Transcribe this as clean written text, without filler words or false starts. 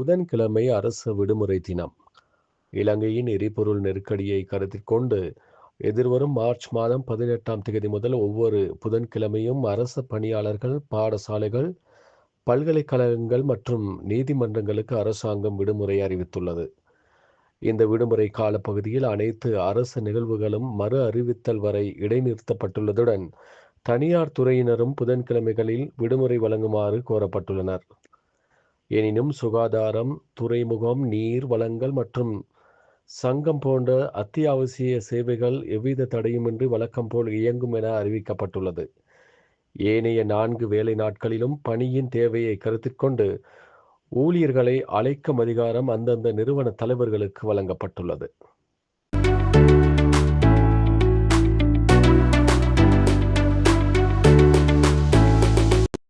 புதன்கிழமை அரச விடுமுறை தினம். இலங்கையின் எரிபொருள் நெருக்கடியை கருத்தில் கொண்டு எதிர்வரும் மார்ச் மாதம் 18ஆம் தேதி முதல் ஒவ்வொரு புதன்கிழமையும் அரச பணியாளர்கள், பாடசாலைகள், பல்கலைக்கழகங்கள் மற்றும் நீதிமன்றங்களுக்கு அரசாங்கம் விடுமுறை அறிவித்துள்ளது. இந்த விடுமுறை காலப்பகுதியில் அனைத்து அரச நிகழ்வுகளும் மறு அறிவித்தல் வரை இடைநிறுத்தப்பட்டுள்ளதுடன் தனியார் துறையினரும் புதன்கிழமைகளில் விடுமுறை வழங்குமாறு கோரப்பட்டுள்ளனர். எனினும் சுகாதாரம், துறைமுகம், நீர் வளங்கள் மற்றும் சங்கம் போன்ற அத்தியாவசிய சேவைகள் எவ்வித தடையுமின்றி வழக்கம் போல் இயங்கும் என அறிவிக்கப்பட்டுள்ளது. ஏனைய 4 வேலை நாட்களிலும் பணியின் தேவையை கருத்தில் கொண்டு ஊழியர்களை அழைக்கும் அதிகாரம் அந்தந்த நிறுவன தலைவர்களுக்கு வழங்கப்பட்டுள்ளது.